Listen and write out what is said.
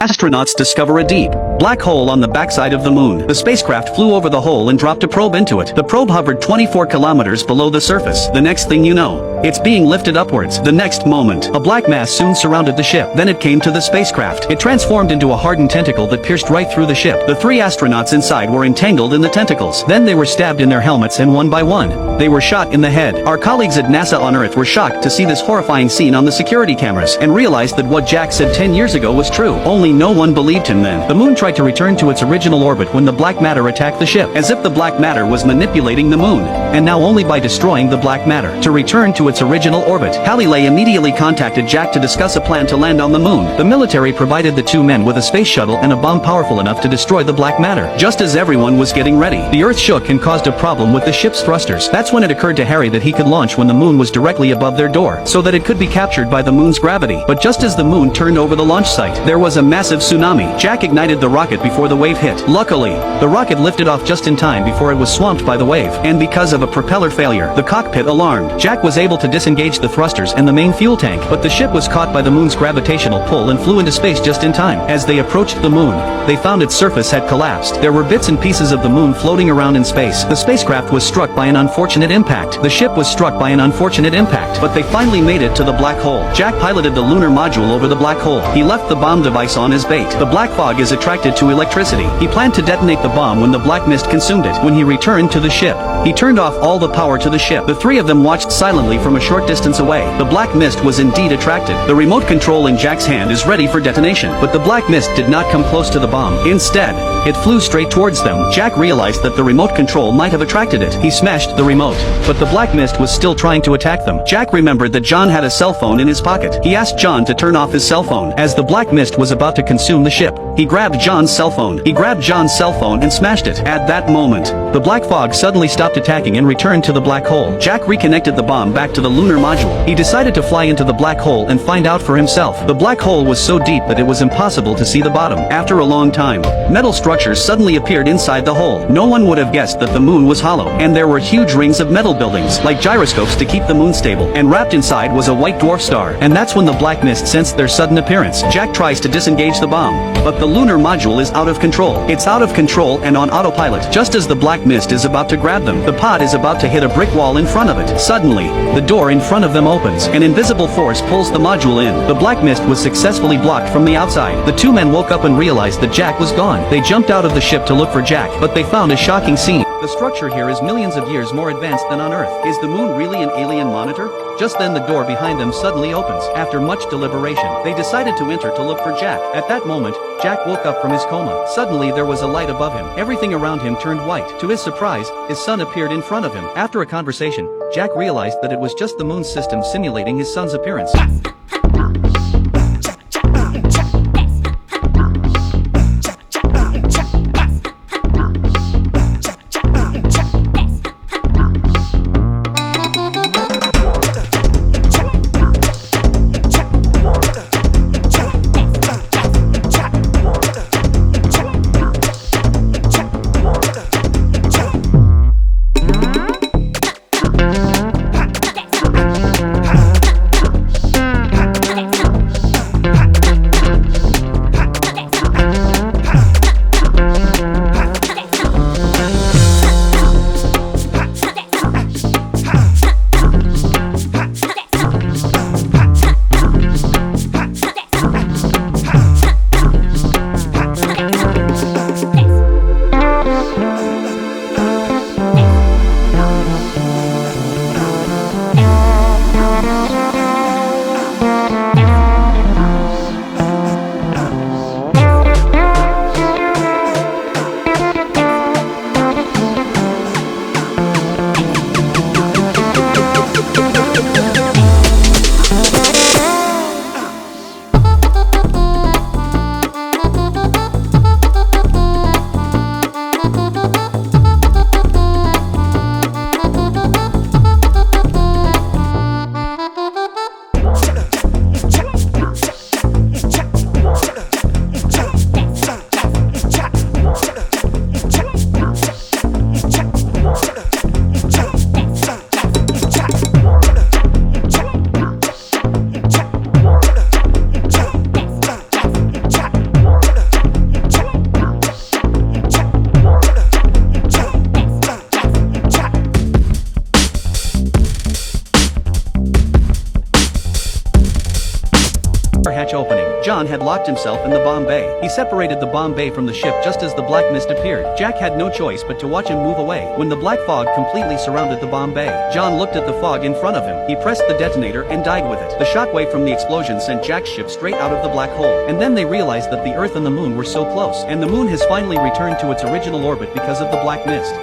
astronauts discover a deep, black hole on the backside of the moon. The spacecraft flew over the hole and dropped a probe into it. The probe hovered 24 kilometers below the surface. The next thing you know, it's being lifted upwards. The next moment, a black mass soon surrounded the ship. Then it came to the spacecraft. It transformed into a hardened tentacle that pierced right through the ship. The 3 astronauts inside were entangled in the tentacles. Then they were stabbed in their helmets and one by one, they were shot in the head. Our colleagues at NASA on Earth were shocked to see this horrifying scene on the security cameras and realized that what Jack said 10 years ago was true. Only no one believed him then. The moon tried to return to its original orbit when the black matter attacked the ship, as if the black matter was manipulating the moon, and now only by destroying the black matter to return to its original orbit. Halilay immediately contacted Jack to discuss a plan to land on the moon. The military provided the 2 men with a space shuttle and a bomb powerful enough to destroy the black matter. Just as everyone was getting ready, the Earth shook and caused a problem with the ship's thrusters. That's when it occurred to Harry that he could launch when the moon was directly above their door, so that it could be captured by the moon's gravity. But just as the moon turned over the launch site, there was a massive tsunami. Jack ignited the rocket before the wave hit. Luckily, the rocket lifted off just in time before it was swamped by the wave, and because of a propeller failure, the cockpit alarmed. Jack was able to disengage the thrusters and the main fuel tank, but the ship was caught by the moon's gravitational pull and flew into space just in time. As they approached the moon, they found its surface had collapsed. There were bits and pieces of the moon floating around in space. The spacecraft was struck by an unfortunate impact. The ship was struck by an unfortunate impact, but they finally made it to the black hole. Jack piloted the lunar module over the black hole. He left the bomb device on as bait. The black fog is attracted to electricity. He planned to detonate the bomb when the black mist consumed it. When he returned to the ship, he turned off all the power to the ship. The 3 of them watched silently from a short distance away. The black mist was indeed attracted. The remote control in Jack's hand is ready for detonation, but the black mist did not come close to the bomb. Instead, it flew straight towards them. Jack realized that the remote control might have attracted it. He smashed the remote, but the black mist was still trying to attack them. Jack remembered that John had a cell phone in his pocket. He asked John to turn off his cell phone. As the black mist was about to consume the ship, he grabbed John's cell phone. He grabbed John's cell phone and smashed it. At that moment, the black fog suddenly stopped attacking and returned to the black hole. Jack reconnected the bomb back to the lunar module. He decided to fly into the black hole and find out for himself. The black hole was so deep that it was impossible to see the bottom. After a long time, metal structures suddenly appeared inside the hole. No one would have guessed that the moon was hollow, and there were huge rings of metal buildings, like gyroscopes to keep the moon stable, and wrapped inside was a white dwarf star. And that's when the black mist sensed their sudden appearance. Jack tries to disengage the bomb, but the lunar module is out of control. It's out of control and on autopilot. Just as the black mist is about to grab them, the pod is about to hit a brick wall in front of it. Suddenly, the door in front of them opens. An invisible force pulls the module in. The black mist was successfully blocked from the outside. The 2 men woke up and realized that Jack was gone. They jumped out of the ship to look for Jack, but they found a shocking scene. The structure here is millions of years more advanced than on Earth. Is the moon really an alien monitor? Just then the door behind them suddenly opens. After much deliberation, they decided to enter to look for Jack. At that moment, Jack woke up from his coma. Suddenly there was a light above him. Everything around him turned white. To his surprise, his son appeared in front of him. After a conversation, Jack realized that it was just the moon system simulating his son's appearance. hatch opening. John had locked himself in the bomb bay. He separated the bomb bay from the ship just as the black mist appeared. Jack had no choice but to watch him move away. When the black fog completely surrounded the bomb bay, John looked at the fog in front of him. He pressed the detonator and died with it. The shockwave from the explosion sent Jack's ship straight out of the black hole. And then they realized that the Earth and the moon were so close, and the moon has finally returned to its original orbit because of the black mist.